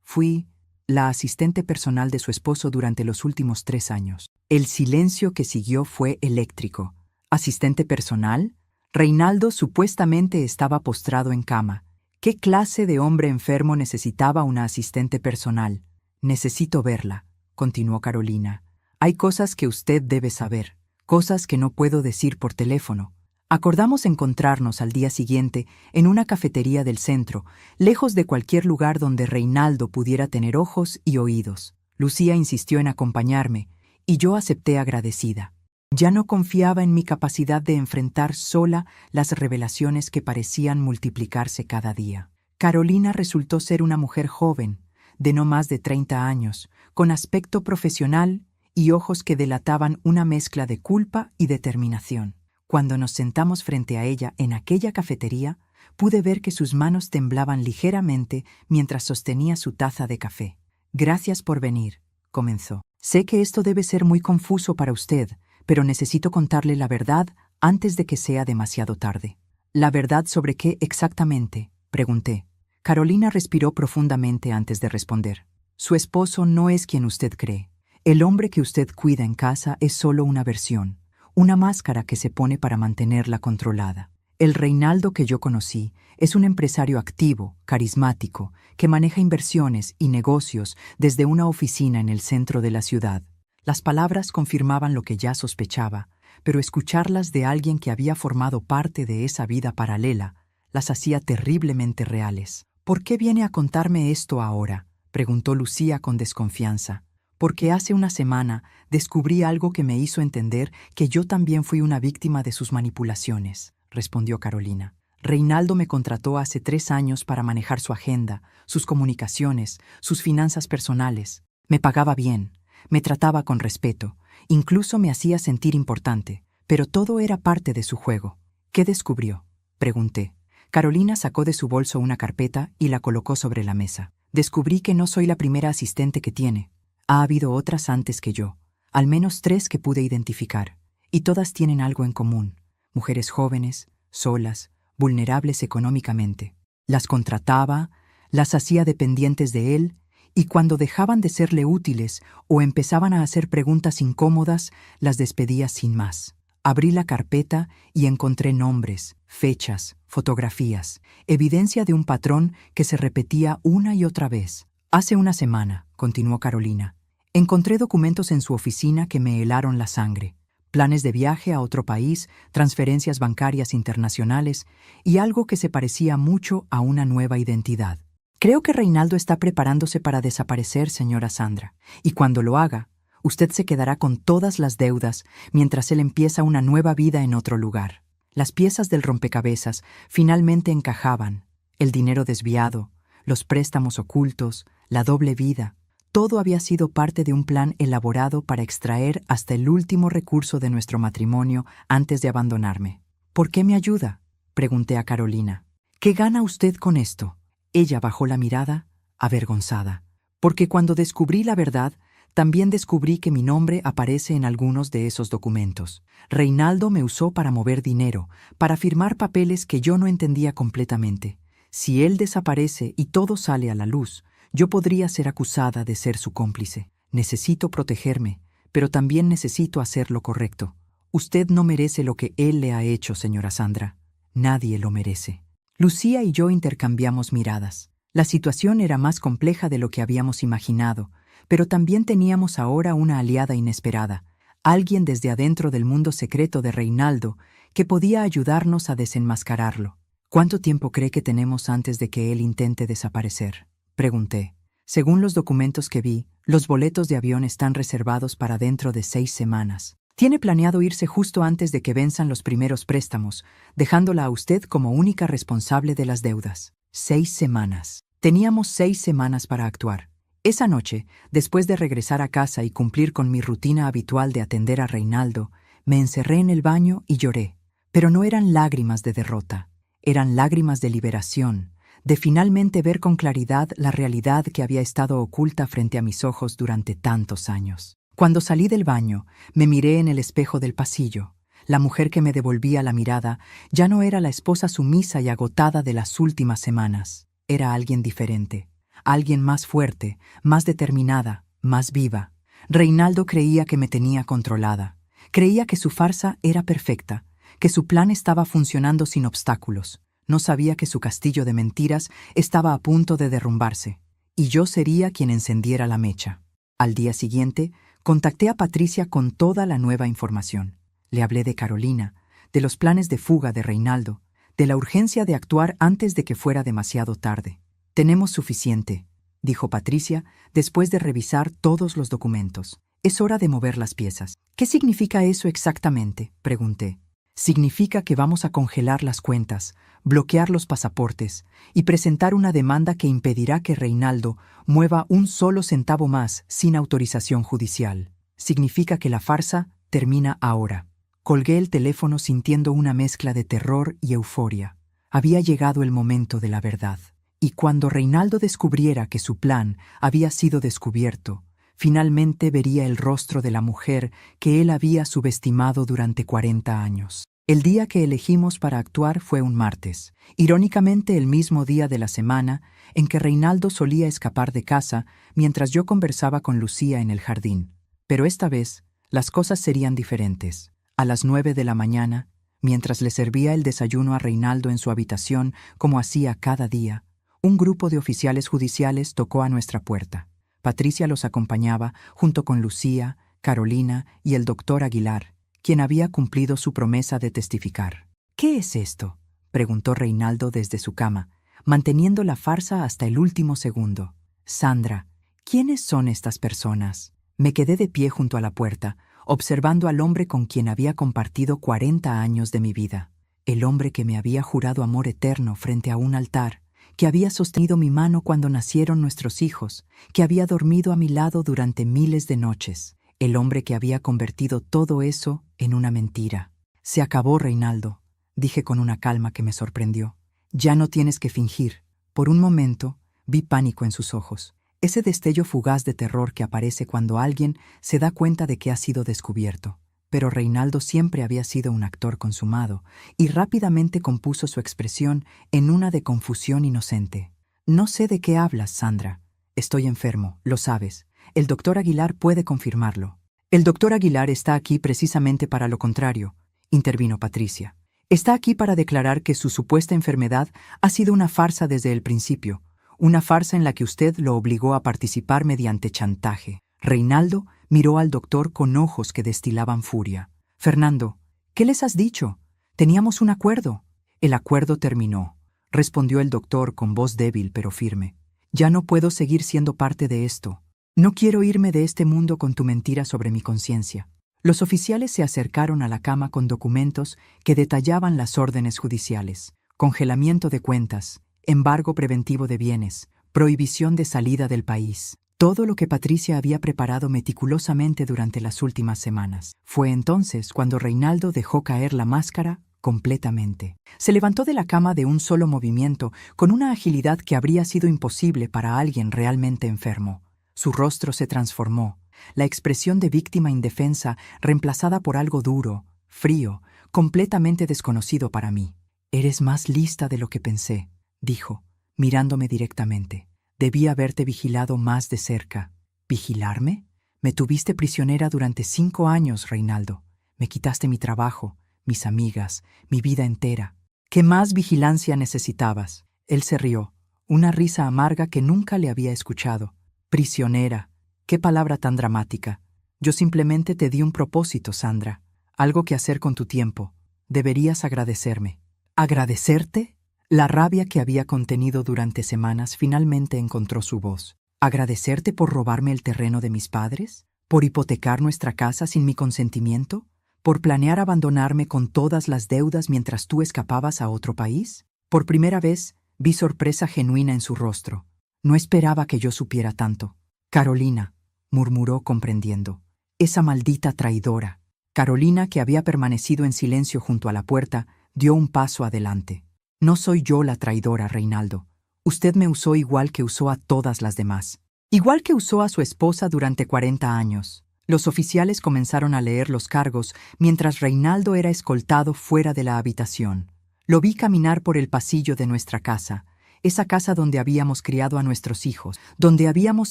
Fui la asistente personal de su esposo durante los últimos 3 años. El silencio que siguió fue eléctrico. ¿Asistente personal? Reinaldo supuestamente estaba postrado en cama. ¿Qué clase de hombre enfermo necesitaba una asistente personal? «Necesito verla», continuó Carolina. «Hay cosas que usted debe saber, cosas que no puedo decir por teléfono». Acordamos encontrarnos al día siguiente en una cafetería del centro, lejos de cualquier lugar donde Reinaldo pudiera tener ojos y oídos. Lucía insistió en acompañarme, y yo acepté agradecida. Ya no confiaba en mi capacidad de enfrentar sola las revelaciones que parecían multiplicarse cada día. Carolina resultó ser una mujer joven, de no más de 30 años, con aspecto profesional y ojos que delataban una mezcla de culpa y determinación. Cuando nos sentamos frente a ella en aquella cafetería, pude ver que sus manos temblaban ligeramente mientras sostenía su taza de café. «Gracias por venir», comenzó. «Sé que esto debe ser muy confuso para usted, pero necesito contarle la verdad antes de que sea demasiado tarde». «¿La verdad sobre qué exactamente?», pregunté. Carolina respiró profundamente antes de responder. «Su esposo no es quien usted cree. El hombre que usted cuida en casa es solo una versión, una máscara que se pone para mantenerla controlada. El Reinaldo que yo conocí es un empresario activo, carismático, que maneja inversiones y negocios desde una oficina en el centro de la ciudad». Las palabras confirmaban lo que ya sospechaba, pero escucharlas de alguien que había formado parte de esa vida paralela las hacía terriblemente reales. «¿Por qué viene a contarme esto ahora?», preguntó Lucía con desconfianza. Porque hace una semana descubrí algo que me hizo entender que yo también fui una víctima de sus manipulaciones, respondió Carolina. Reinaldo me contrató hace 3 años para manejar su agenda, sus comunicaciones, sus finanzas personales. Me pagaba bien, me trataba con respeto, incluso me hacía sentir importante, pero todo era parte de su juego. ¿Qué descubrió?, pregunté. Carolina sacó de su bolso una carpeta y la colocó sobre la mesa. Descubrí que no soy la primera asistente que tiene. Ha habido otras antes que yo, al menos 3 que pude identificar, y todas tienen algo en común: mujeres jóvenes, solas, vulnerables económicamente. Las contrataba, las hacía dependientes de él, y cuando dejaban de serle útiles o empezaban a hacer preguntas incómodas, las despedía sin más. Abrí la carpeta y encontré nombres, fechas, fotografías, evidencia de un patrón que se repetía una y otra vez. Hace una semana, continuó Carolina, encontré documentos en su oficina que me helaron la sangre. Planes de viaje a otro país, transferencias bancarias internacionales y algo que se parecía mucho a una nueva identidad. Creo que Reinaldo está preparándose para desaparecer, señora Sandra, y cuando lo haga, usted se quedará con todas las deudas mientras él empieza una nueva vida en otro lugar. Las piezas del rompecabezas finalmente encajaban: el dinero desviado, los préstamos ocultos, la doble vida. Todo había sido parte de un plan elaborado para extraer hasta el último recurso de nuestro matrimonio antes de abandonarme. ¿Por qué me ayuda?, pregunté a Carolina. ¿Qué gana usted con esto? Ella bajó la mirada, avergonzada. Porque cuando descubrí la verdad, también descubrí que mi nombre aparece en algunos de esos documentos. Reinaldo me usó para mover dinero, para firmar papeles que yo no entendía completamente. Si él desaparece y todo sale a la luz, yo podría ser acusada de ser su cómplice. Necesito protegerme, pero también necesito hacer lo correcto. Usted no merece lo que él le ha hecho, señora Sandra. Nadie lo merece. Lucía y yo intercambiamos miradas. La situación era más compleja de lo que habíamos imaginado, pero también teníamos ahora una aliada inesperada, alguien desde adentro del mundo secreto de Reinaldo que podía ayudarnos a desenmascararlo. ¿Cuánto tiempo cree que tenemos antes de que él intente desaparecer?, pregunté. Según los documentos que vi, los boletos de avión están reservados para dentro de 6 semanas. Tiene planeado irse justo antes de que venzan los primeros préstamos, dejándola a usted como única responsable de las deudas. 6 semanas. Teníamos 6 semanas para actuar. Esa noche, después de regresar a casa y cumplir con mi rutina habitual de atender a Reinaldo, me encerré en el baño y lloré. Pero no eran lágrimas de derrota, eran lágrimas de liberación, de finalmente ver con claridad la realidad que había estado oculta frente a mis ojos durante tantos años. Cuando salí del baño, me miré en el espejo del pasillo. La mujer que me devolvía la mirada ya no era la esposa sumisa y agotada de las últimas semanas. Era alguien diferente, alguien más fuerte, más determinada, más viva. Reinaldo creía que me tenía controlada. Creía que su farsa era perfecta, que su plan estaba funcionando sin obstáculos. No sabía que su castillo de mentiras estaba a punto de derrumbarse, y yo sería quien encendiera la mecha. Al día siguiente, contacté a Patricia con toda la nueva información. Le hablé de Carolina, de los planes de fuga de Reinaldo, de la urgencia de actuar antes de que fuera demasiado tarde. «Tenemos suficiente», dijo Patricia después de revisar todos los documentos. «Es hora de mover las piezas». «¿Qué significa eso exactamente?», pregunté. «Significa que vamos a congelar las cuentas, bloquear los pasaportes y presentar una demanda que impedirá que Reinaldo mueva un solo centavo más sin autorización judicial. Significa que la farsa termina ahora». Colgué el teléfono sintiendo una mezcla de terror y euforia. Había llegado el momento de la verdad. Y cuando Reinaldo descubriera que su plan había sido descubierto, finalmente vería el rostro de la mujer que él había subestimado durante 40 años. El día que elegimos para actuar fue un martes, irónicamente el mismo día de la semana en que Reinaldo solía escapar de casa mientras yo conversaba con Lucía en el jardín. Pero esta vez, las cosas serían diferentes. A las 9 de la mañana, mientras le servía el desayuno a Reinaldo en su habitación como hacía cada día, un grupo de oficiales judiciales tocó a nuestra puerta. Patricia los acompañaba junto con Lucía, Carolina y el doctor Aguilar, quien había cumplido su promesa de testificar. «¿Qué es esto?», preguntó Reinaldo desde su cama, manteniendo la farsa hasta el último segundo. «Sandra, ¿quiénes son estas personas?», Me quedé de pie junto a la puerta, observando al hombre con quien había compartido 40 años de mi vida, el hombre que me había jurado amor eterno frente a un altar, que había sostenido mi mano cuando nacieron nuestros hijos, que había dormido a mi lado durante miles de noches, el hombre que había convertido todo eso en una mentira. Se acabó, Reinaldo, dije con una calma que me sorprendió. Ya no tienes que fingir. Por un momento, vi pánico en sus ojos, ese destello fugaz de terror que aparece cuando alguien se da cuenta de que ha sido descubierto. Pero Reinaldo siempre había sido un actor consumado, y rápidamente compuso su expresión en una de confusión inocente. No sé de qué hablas, Sandra. Estoy enfermo, lo sabes. El doctor Aguilar puede confirmarlo. El doctor Aguilar está aquí precisamente para lo contrario, intervino Patricia. Está aquí para declarar que su supuesta enfermedad ha sido una farsa desde el principio, una farsa en la que usted lo obligó a participar mediante chantaje. Reinaldo miró al doctor con ojos que destilaban furia. Fernando, ¿qué les has dicho? Teníamos un acuerdo. El acuerdo terminó, respondió el doctor con voz débil pero firme. Ya no puedo seguir siendo parte de esto. No quiero irme de este mundo con tu mentira sobre mi conciencia. Los oficiales se acercaron a la cama con documentos que detallaban las órdenes judiciales: congelamiento de cuentas, embargo preventivo de bienes, prohibición de salida del país. Todo lo que Patricia había preparado meticulosamente durante las últimas semanas. Fue entonces cuando Reinaldo dejó caer la máscara completamente. Se levantó de la cama de un solo movimiento, con una agilidad que habría sido imposible para alguien realmente enfermo. Su rostro se transformó, la expresión de víctima indefensa reemplazada por algo duro, frío, completamente desconocido para mí. «Eres más lista de lo que pensé», dijo, mirándome directamente. «Debí haberte vigilado más de cerca». «¿Vigilarme? Me tuviste prisionera durante 5 años, Reinaldo. Me quitaste mi trabajo, mis amigas, mi vida entera. ¿Qué más vigilancia necesitabas?» Él se rió, una risa amarga que nunca le había escuchado. «Prisionera. Qué palabra tan dramática. Yo simplemente te di un propósito, Sandra. Algo que hacer con tu tiempo. Deberías agradecerme». ¿Agradecerte? La rabia que había contenido durante semanas finalmente encontró su voz. ¿Agradecerte por robarme el terreno de mis padres? ¿Por hipotecar nuestra casa sin mi consentimiento? ¿Por planear abandonarme con todas las deudas mientras tú escapabas a otro país? Por primera vez vi sorpresa genuina en su rostro. No esperaba que yo supiera tanto. «Carolina», murmuró comprendiendo. «Esa maldita traidora». Carolina, que había permanecido en silencio junto a la puerta, dio un paso adelante. «No soy yo la traidora, Reinaldo. Usted me usó igual que usó a todas las demás. Igual que usó a su esposa durante 40 años. Los oficiales comenzaron a leer los cargos mientras Reinaldo era escoltado fuera de la habitación. Lo vi caminar por el pasillo de nuestra casa, esa casa donde habíamos criado a nuestros hijos, donde habíamos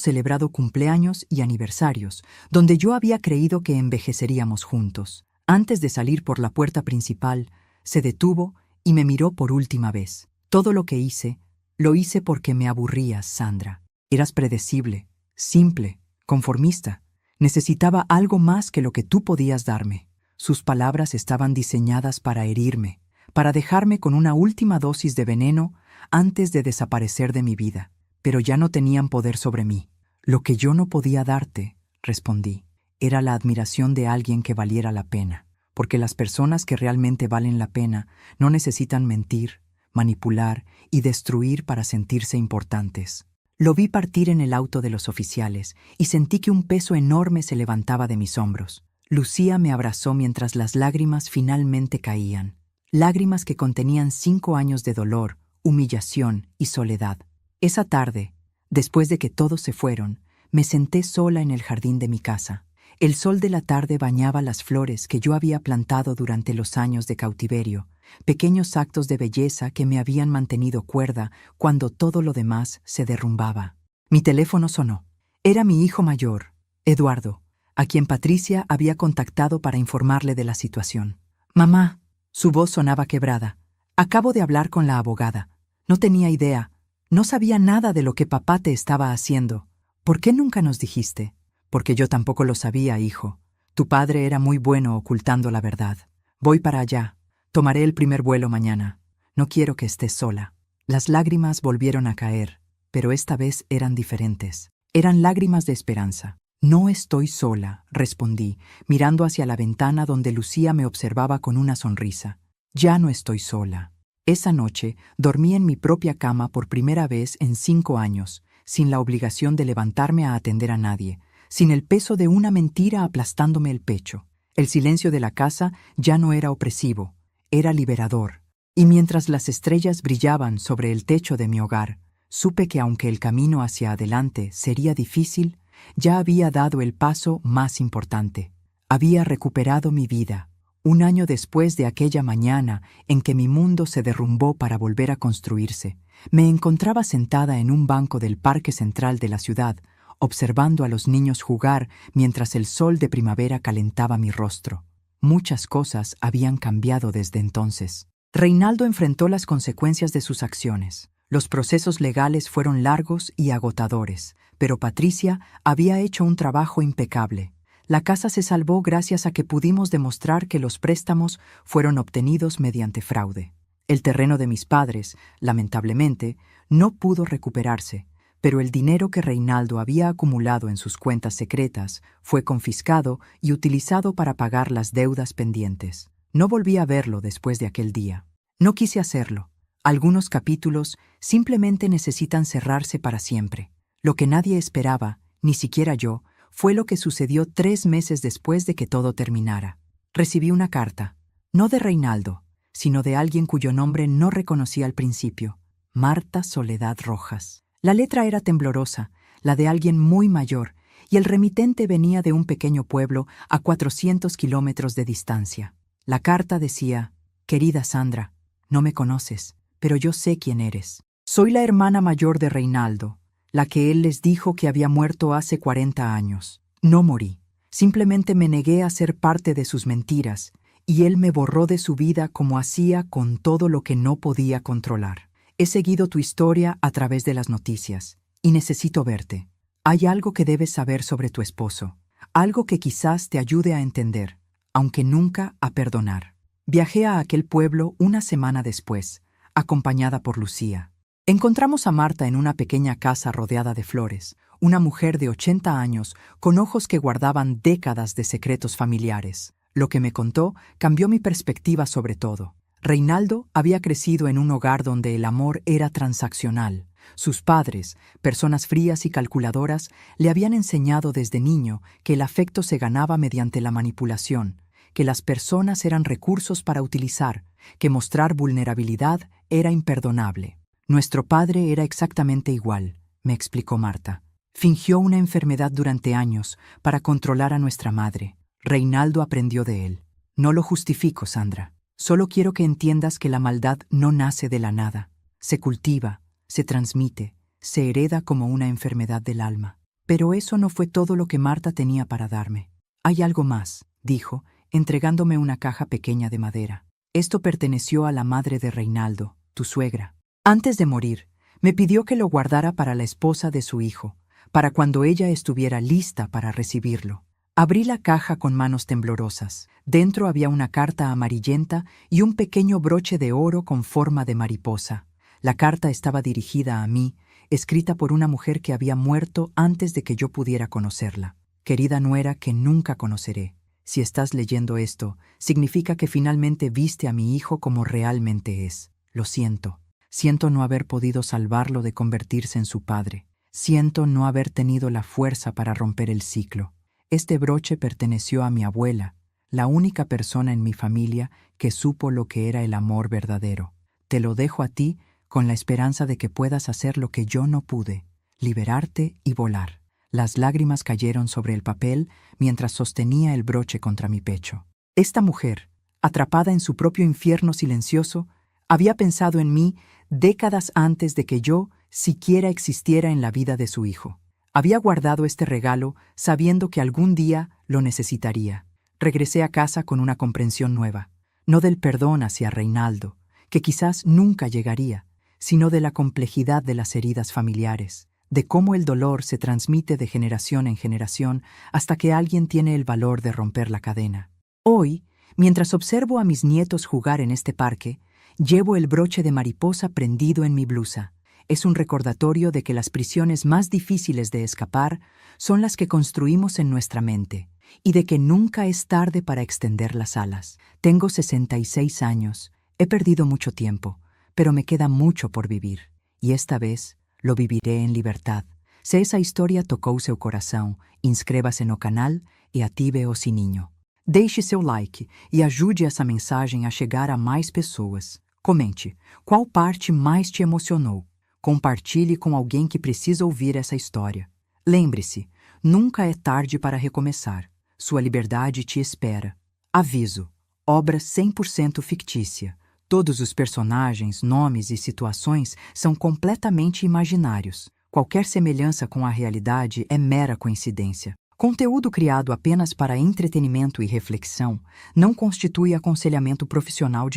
celebrado cumpleaños y aniversarios, donde yo había creído que envejeceríamos juntos. Antes de salir por la puerta principal, se detuvo y me miró por última vez. Todo lo que hice, lo hice porque me aburrías, Sandra. Eras predecible, simple, conformista. Necesitaba algo más que lo que tú podías darme». Sus palabras estaban diseñadas para herirme, para dejarme con una última dosis de veneno antes de desaparecer de mi vida, pero ya no tenían poder sobre mí. «Lo que yo no podía darte», respondí, «era la admiración de alguien que valiera la pena, porque las personas que realmente valen la pena no necesitan mentir, manipular y destruir para sentirse importantes». Lo vi partir en el auto de los oficiales y sentí que un peso enorme se levantaba de mis hombros. Lucía me abrazó mientras las lágrimas finalmente caían. Lágrimas que contenían 5 años de dolor, humillación y soledad. Esa tarde, después de que todos se fueron, me senté sola en el jardín de mi casa. El sol de la tarde bañaba las flores que yo había plantado durante los años de cautiverio, pequeños actos de belleza que me habían mantenido cuerda cuando todo lo demás se derrumbaba. Mi teléfono sonó. Era mi hijo mayor, Eduardo, a quien Patricia había contactado para informarle de la situación. «Mamá», su voz sonaba quebrada, «acabo de hablar con la abogada. No tenía idea, no sabía nada de lo que papá te estaba haciendo. ¿Por qué nunca nos dijiste?» «Porque yo tampoco lo sabía, hijo. Tu padre era muy bueno ocultando la verdad. Voy para allá. Tomaré el primer vuelo mañana. No quiero que estés sola». Las lágrimas volvieron a caer, pero esta vez eran diferentes. Eran lágrimas de esperanza. No estoy sola, respondí, mirando hacia la ventana donde Lucía me observaba con una sonrisa. Ya no estoy sola. Esa noche dormí en mi propia cama por primera vez en 5 años, sin la obligación de levantarme a atender a nadie, sin el peso de una mentira aplastándome el pecho. El silencio de la casa ya no era opresivo, era liberador. Y mientras las estrellas brillaban sobre el techo de mi hogar, supe que aunque el camino hacia adelante sería difícil, ya había dado el paso más importante. Había recuperado mi vida, 1 año después de aquella mañana en que mi mundo se derrumbó para volver a construirse. Me encontraba sentada en un banco del parque central de la ciudad, observando a los niños jugar mientras el sol de primavera calentaba mi rostro. Muchas cosas habían cambiado desde entonces. Reinaldo enfrentó las consecuencias de sus acciones. Los procesos legales fueron largos y agotadores, pero Patricia había hecho un trabajo impecable. La casa se salvó gracias a que pudimos demostrar que los préstamos fueron obtenidos mediante fraude. El terreno de mis padres, lamentablemente, no pudo recuperarse, pero el dinero que Reinaldo había acumulado en sus cuentas secretas fue confiscado y utilizado para pagar las deudas pendientes. No volví a verlo después de aquel día. No quise hacerlo. Algunos capítulos simplemente necesitan cerrarse para siempre. Lo que nadie esperaba, ni siquiera yo, fue lo que sucedió 3 meses después de que todo terminara. Recibí una carta, no de Reinaldo, sino de alguien cuyo nombre no reconocí al principio, Marta Soledad Rojas. La letra era temblorosa, la de alguien muy mayor, y el remitente venía de un pequeño pueblo a 400 kilómetros de distancia. La carta decía: «Querida Sandra, no me conoces, pero yo sé quién eres. Soy la hermana mayor de Reinaldo, la que él les dijo que había muerto hace 40 años. No morí, simplemente me negué a ser parte de sus mentiras, y él me borró de su vida como hacía con todo lo que no podía controlar. He seguido tu historia a través de las noticias, y necesito verte. Hay algo que debes saber sobre tu esposo, algo que quizás te ayude a entender, aunque nunca a perdonar». Viajé a aquel pueblo 1 semana después, acompañada por Lucía. Encontramos a Marta en una pequeña casa rodeada de flores, una mujer de 80 años con ojos que guardaban décadas de secretos familiares. Lo que me contó cambió mi perspectiva sobre todo. Reinaldo había crecido en un hogar donde el amor era transaccional. Sus padres, personas frías y calculadoras, le habían enseñado desde niño que el afecto se ganaba mediante la manipulación, que las personas eran recursos para utilizar, que mostrar vulnerabilidad era imperdonable. Nuestro padre era exactamente igual, me explicó Marta. Fingió una enfermedad durante años para controlar a nuestra madre. Reinaldo aprendió de él. No lo justifico, Sandra. Solo quiero que entiendas que la maldad no nace de la nada. Se cultiva, se transmite, se hereda como una enfermedad del alma. Pero eso no fue todo lo que Marta tenía para darme. Hay algo más, dijo, entregándome una caja pequeña de madera. Esto perteneció a la madre de Reinaldo, tu suegra. Antes de morir, me pidió que lo guardara para la esposa de su hijo, para cuando ella estuviera lista para recibirlo. Abrí la caja con manos temblorosas. Dentro había una carta amarillenta y un pequeño broche de oro con forma de mariposa. La carta estaba dirigida a mí, escrita por una mujer que había muerto antes de que yo pudiera conocerla. Querida nuera que nunca conoceré. Si estás leyendo esto, significa que finalmente viste a mi hijo como realmente es. Lo siento. Siento no haber podido salvarlo de convertirse en su padre. Siento no haber tenido la fuerza para romper el ciclo. Este broche perteneció a mi abuela, la única persona en mi familia que supo lo que era el amor verdadero. Te lo dejo a ti con la esperanza de que puedas hacer lo que yo no pude, liberarte y volar. Las lágrimas cayeron sobre el papel mientras sostenía el broche contra mi pecho. Esta mujer, atrapada en su propio infierno silencioso, había pensado en mí décadas antes de que yo siquiera existiera en la vida de su hijo. Había guardado este regalo sabiendo que algún día lo necesitaría. Regresé a casa con una comprensión nueva, no del perdón hacia Reinaldo, que quizás nunca llegaría, sino de la complejidad de las heridas familiares, de cómo el dolor se transmite de generación en generación hasta que alguien tiene el valor de romper la cadena. Hoy, mientras observo a mis nietos jugar en este parque, llevo el broche de mariposa prendido en mi blusa. Es un recordatorio de que las prisiones más difíciles de escapar son las que construimos en nuestra mente, y de que nunca es tarde para extender las alas. Tengo 66 años, he perdido mucho tiempo, pero me queda mucho por vivir, e esta vez lo viviré en libertad. Se essa história tocou seu coração, inscreva-se no canal e ative o sininho. Deixe seu like e ajude essa mensagem a chegar a mais pessoas. Comente, qual parte mais te emocionou? Compartilhe com alguém que precisa ouvir essa história. Lembre-se, nunca é tarde para recomeçar. Sua liberdade te espera. Aviso: obra 100% fictícia. Todos os personagens, nomes e situações são completamente imaginários. Qualquer semelhança com a realidade é mera coincidência. Conteúdo criado apenas para entretenimento e reflexão não constitui aconselhamento profissional de